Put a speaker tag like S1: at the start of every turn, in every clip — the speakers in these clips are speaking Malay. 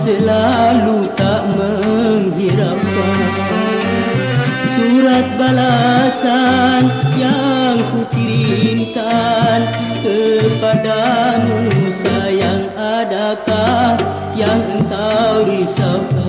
S1: selalu tak menghiraukan surat balasan yang kukirimkan kepadamu sayang, adakah yang engkau risaukan?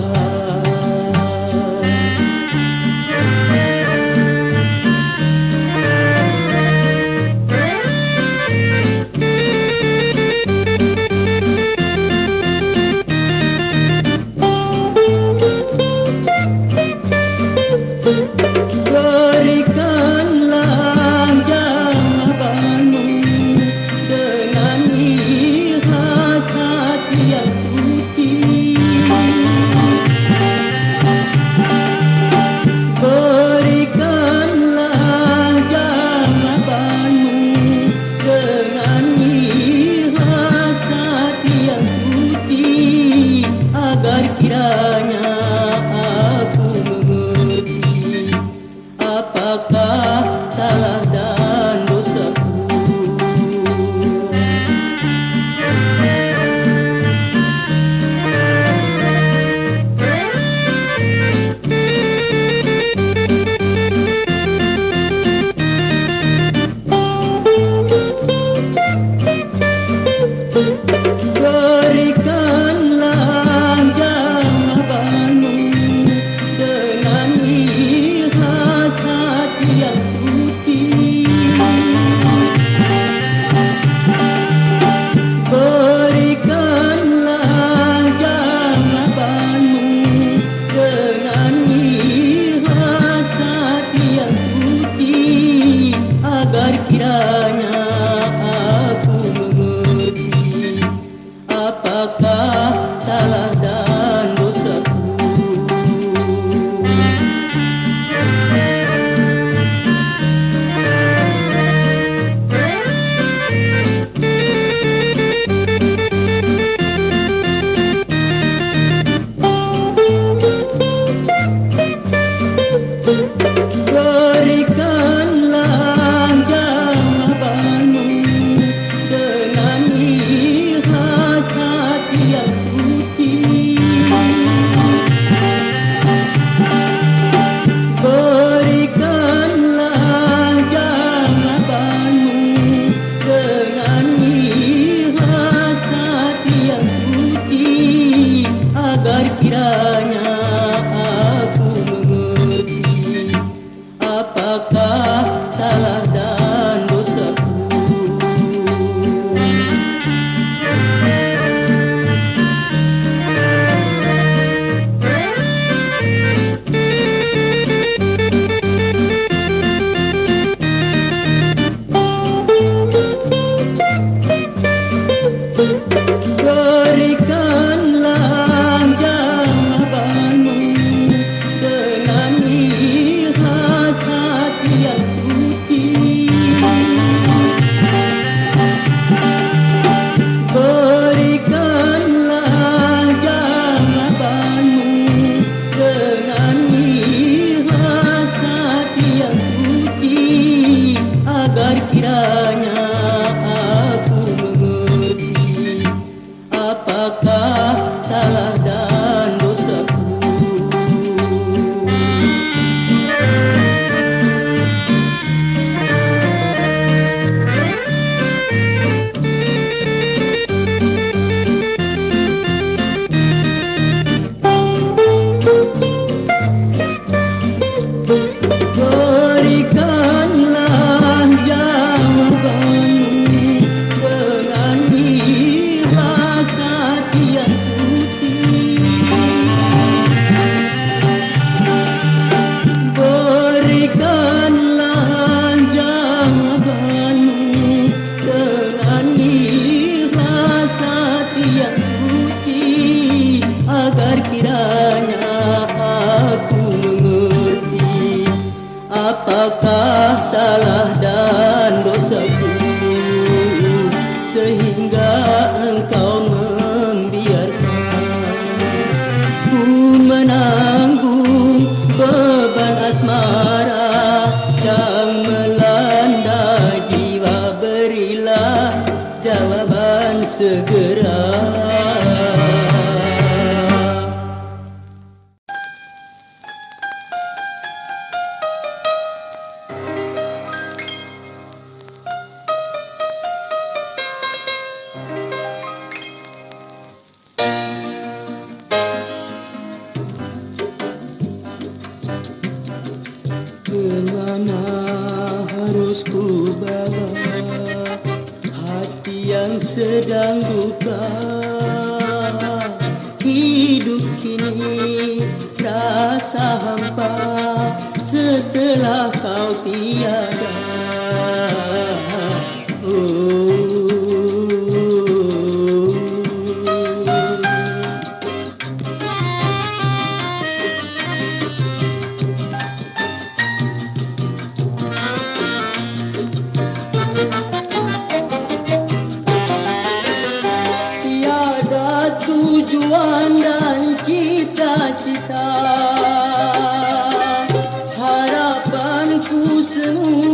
S1: Kemana harus ku bawa hati yang sedang duka? Hidup kini rasa hampa setelah kau tiada. Tiada tujuan dan cita-cita, harapanku semua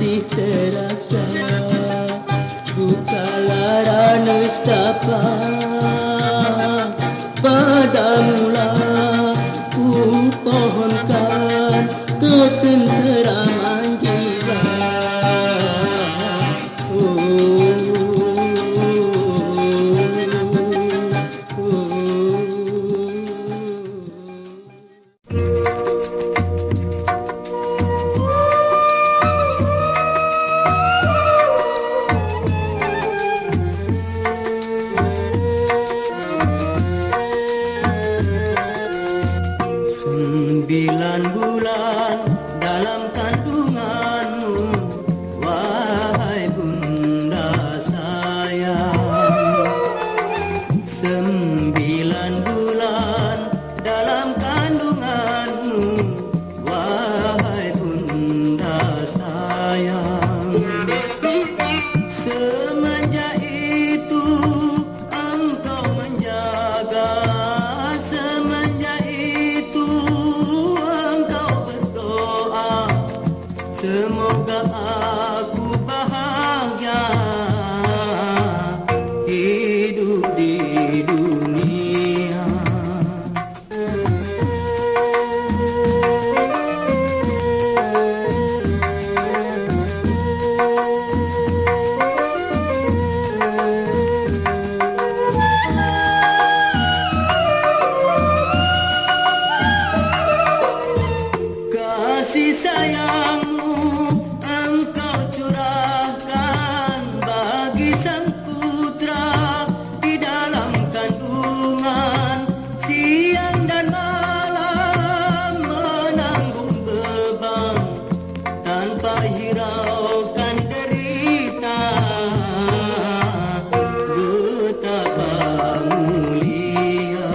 S1: masih terasa. Bukalah nestapa padamulah ku pohonkan ketenteraman jiwa. Semoga aku bahagia hidup di dunia. Kasih sayangmu engkau curahkan bagi sang putra di dalam kandungan, siang dan malam menanggung beban tanpa hiraukan derita. Betapa mulia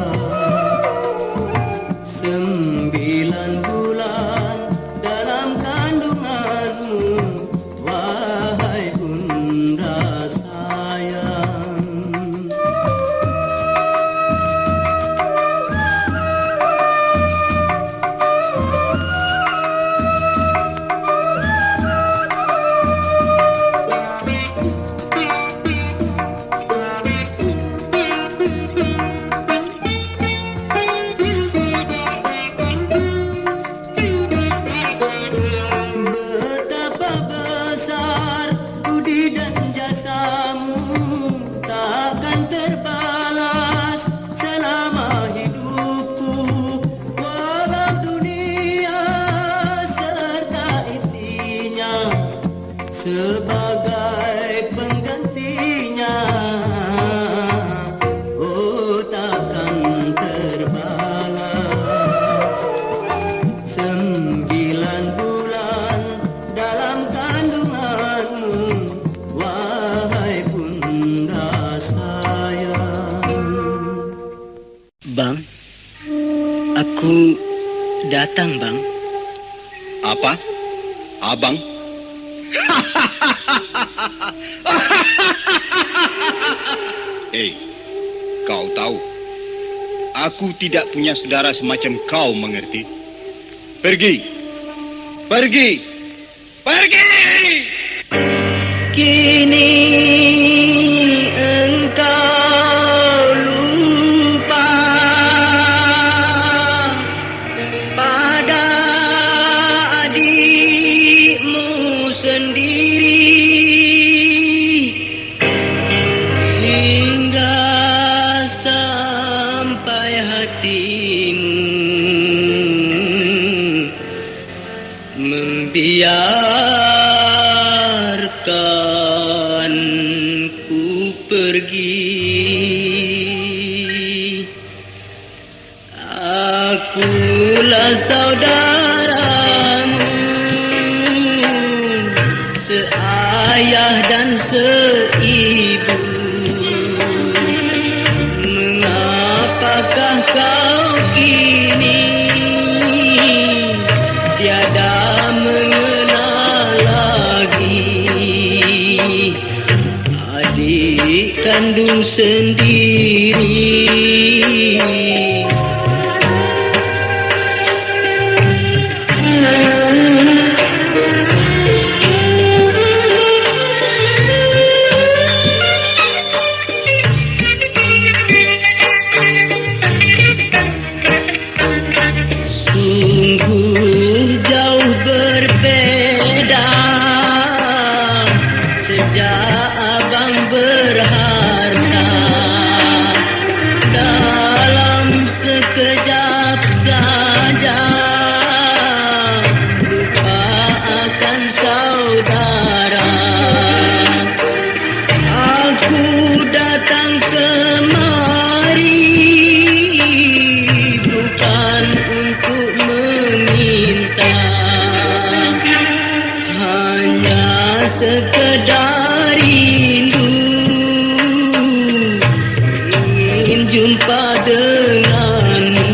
S1: 9 bulan dalam kandunganmu, wahai bunda sayang. Betapa besar budi dan jasamu, takkan terbalas selama hidupku. Walau dunia serta isinya sebagai penggantinya, oh takkan terbalas. 9 bulan dalam kandunganmu, wahai bunda sayang.
S2: Bang, aku datang, Bang.
S3: Apa? Abang? Kau tahu, aku tidak punya saudara semacam kau, mengerti? Pergi! Pergi! Pergi!
S1: Kini engkau lupa pada adikmu sendiri, hingga sampai hatimu membiarkan ku pergi. Akulah saudaramu, seayah dan seibu. Mengapakah kau kini tiada mengenal lagi adik kandung sendiri? sekedar rindu ingin jumpa denganmu,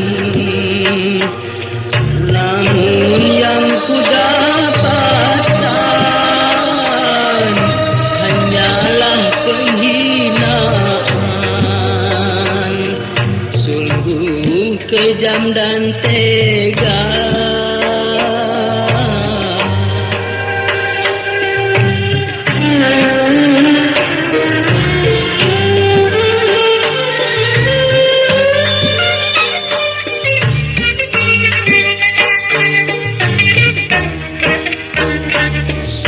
S1: namun yang ku dapatkan hanyalah penghinaan. Sungguh kejam dan tega.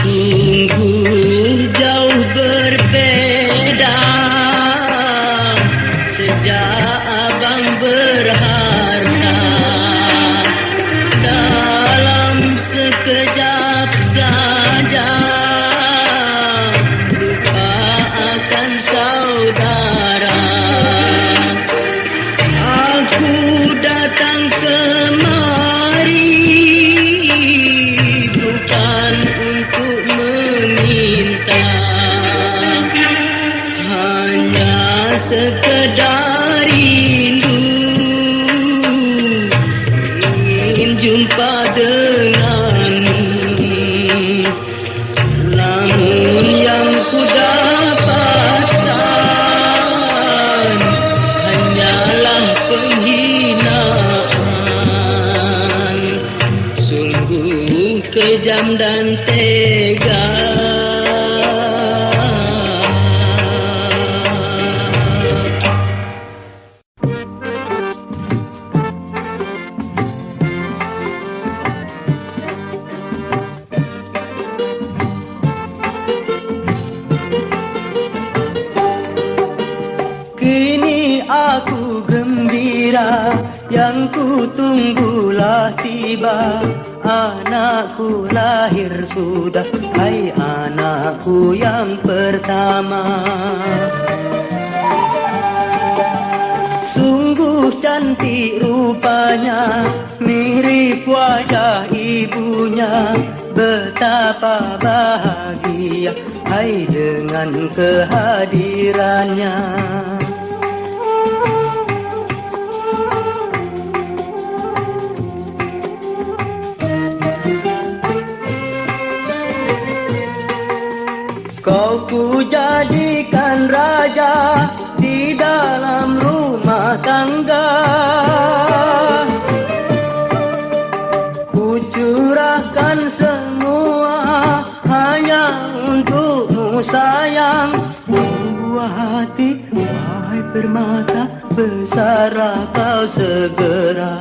S1: Sungguh jauh berbeda sejak abang berharta. Dalam sekejap saja lupa akan saudara. Aku datang kemari bukan untuk meminta, hanya sekedar rindu ingin jumpa denganmu, namun yang ku dapatkan hanyalah penghinaan. Sungguh kejam dan tega. Kini aku gembira, yang ku tunggulah tiba. Anakku lahir sudah, hai anakku yang pertama. Sungguh cantik rupanya, mirip wajah ibunya. Betapa bahagia, hai dengan kehadirannya. Kau ku jadikan raja di dalam rumah tangga. Ku curahkan semua hanya untukmu sayang. Buah hati, wahai permata, besarlah kau segera,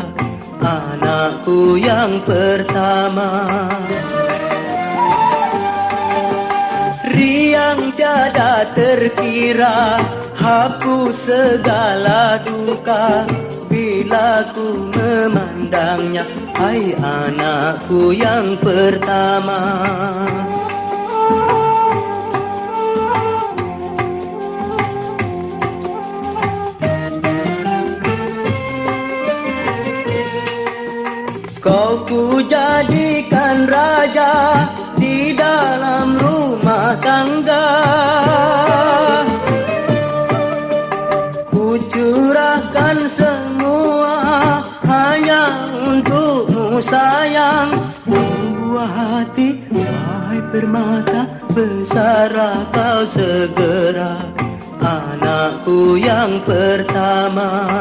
S1: anakku yang pertama. Riang tiada terkira, hapus segala duka bila ku memandangnya, hai anakku yang pertama. Kau ku jadikan raja di dalam rumah tangga. Ku curahkan semua hanya untukmu sayang. Buah hati, wahai permata, besarlah kau segera, anakku yang pertama.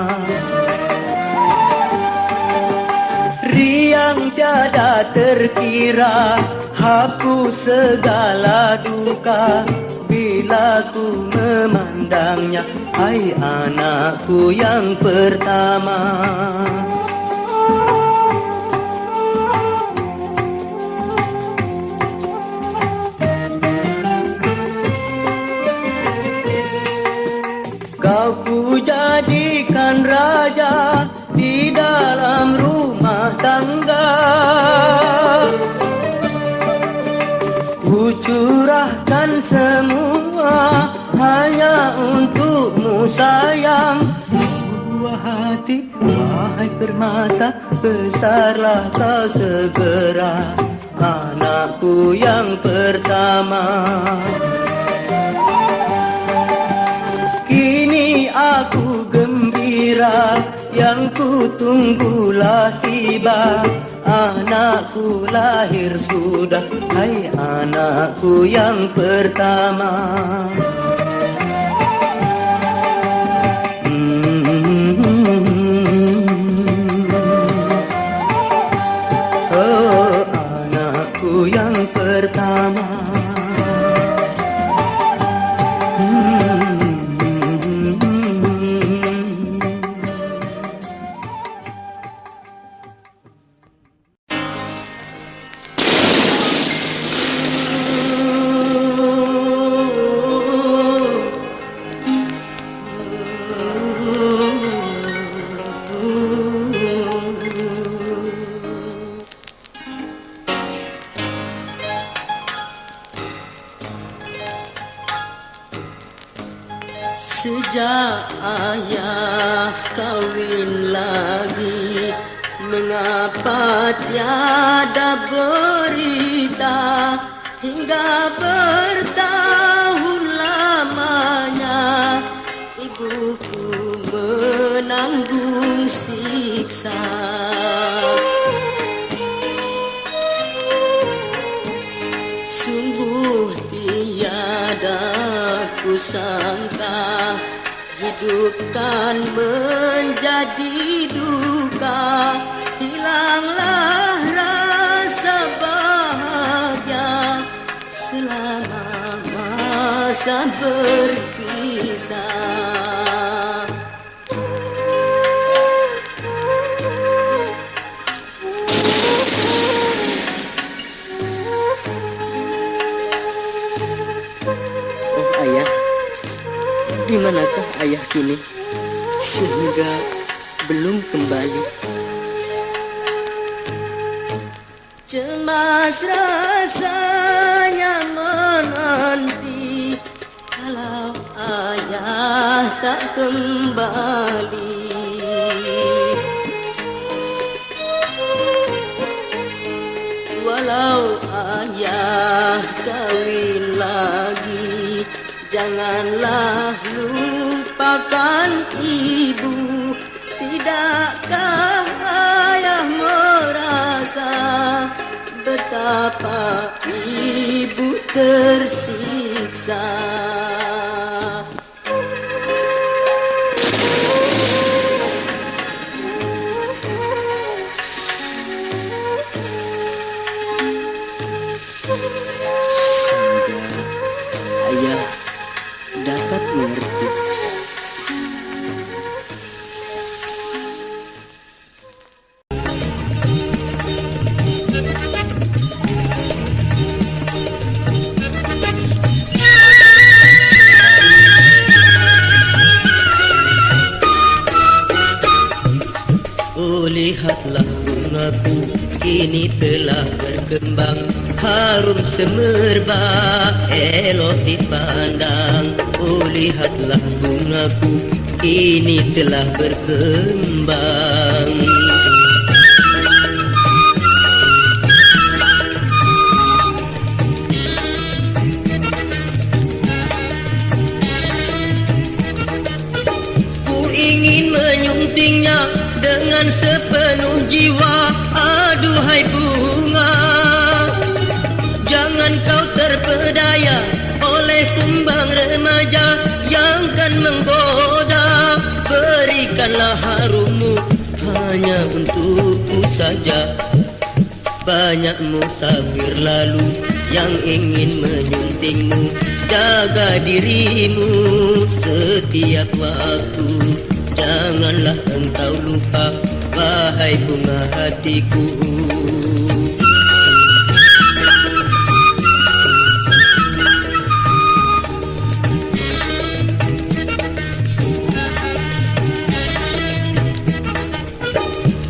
S1: Riang tiada terkira, hapus segala duka bila ku memandangnya, hai anakku yang pertama. Kau ku jadikan raja di dalam rumah tangga. Ku curahkan semua hanya untukmu sayang. Buah hati, wahai permata, besarlah kau segera, anakku yang pertama. Kini aku gembira, yang ku tunggulah tiba. Anakku lahir sudah, hai anakku yang pertama. Oh, anakku yang pertama.
S4: Sejak ayah kawin lagi, mengapa tiada berita? Hingga bertahun lamanya ibuku menanggung siksa. Sungguh tiada kusangka hidup kan menjadi duka. Hilanglah rasa bahagia selama masa berpisah. Oh ayah, di manakah ayah kini sehingga belum kembali? Cemas rasanya menanti kalau ayah tak kembali. Walau ayah kawin lagi, janganlah lupakan ibu. Tidakkah ayah merasa betapa ibu tersiksa? Sehingga ayah dapat mengerti.
S1: Oh, lihatlah bungaku kini telah berkembang, harum semerbak, elok dipandang. Oh, lihatlah bungaku kini telah berkembang. Ku ingin menyuntingnya dengan sepenuh jiwa. Aduhai bunga, jangan kau terpedaya oleh kumbang remaja yang kan menggoda. Berikanlah harummu hanya untukku saja. Banyak musafir lalu yang ingin menyuntingmu. Jaga dirimu setiap waktu, janganlah engkau lupa, wahai bunga hatiku.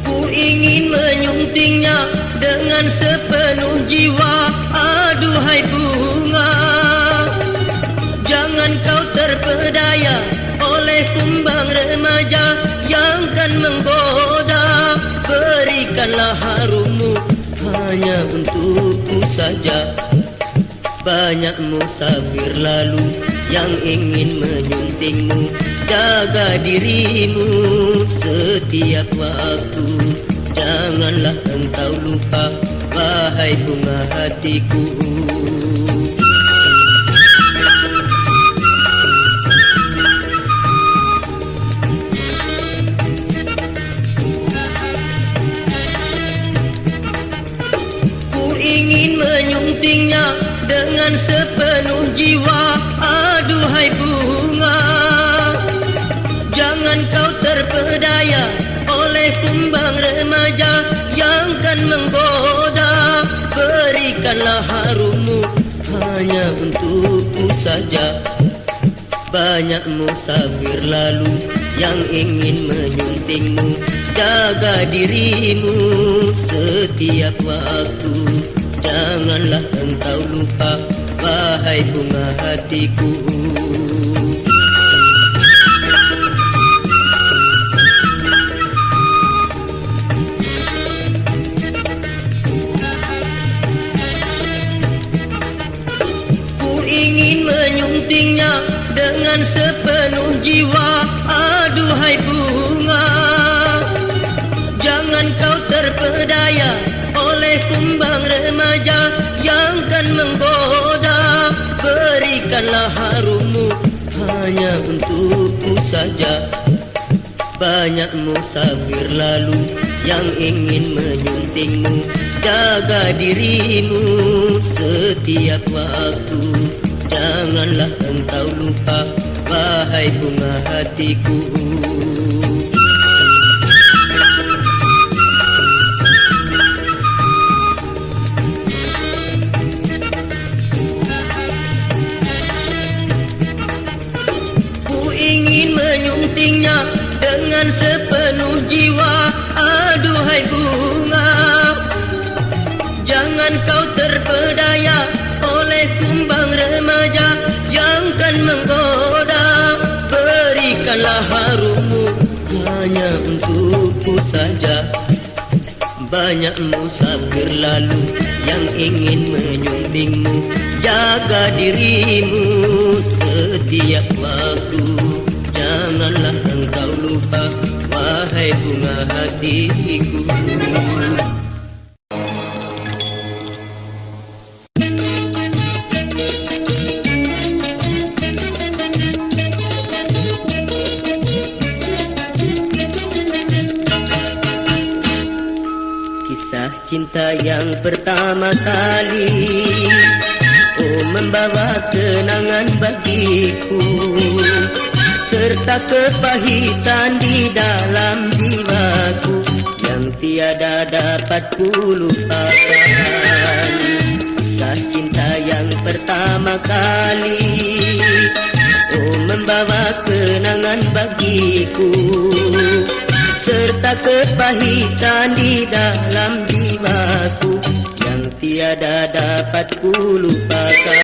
S1: Ku ingin menyuntingnya dengan sepenuh jiwa. Aduhai bunga, jangan kau terpedaya oleh kumbang remaja yang kan menggoda. Berikanlah harummu saja. Banyak musafir lalu yang ingin menyuntingmu. Jaga dirimu setiap waktu, janganlah engkau lupa, wahai bunga hatiku. Ku ingin menyuntingnya dengan sepenuh jiwa. Aduhai bunga, jangan kau terpedaya oleh kumbang remaja yang kan menggoda. Berikanlah harummu hanya untukku saja. Banyak musafir lalu yang ingin menyuntingmu. Jaga dirimu setiap waktu, janganlah engkau lupa, wahai bunga hatiku. Ku ingin menyuntingnya dengan sepenuh jiwa. Aduhai bunga, jangan kau terpedaya oleh kumbang remaja yang kan menggoda. Berikanlah harummu hanya untukku saja. Banyak musafir lalu yang ingin menyuntingmu. Jaga dirimu setiap waktu, janganlah engkau lupa, wahai bunga hatiku. Ku ingin menyuntingnya dengan sepenuh jiwa. Aduhai bunga, jangan kau terpedaya oleh kumbang remaja yang kan menggoda. Berikanlah harummu hanya untukku saja. Banyak musafir lalu yang ingin menyuntingmu. Jaga dirimu setiap waktu, janganlah engkau lupa, wahai bunga hatiku. Kisah cinta yang pertama kali, oh membawa kenangan bagiku, serta kepahitan di dalam jiwaku yang tiada dapat ku lupakan. Kisah cinta yang pertama kali, oh membawa kenangan bagiku, serta kepahitan di dalam jiwaku yang tiada dapat ku lupakan.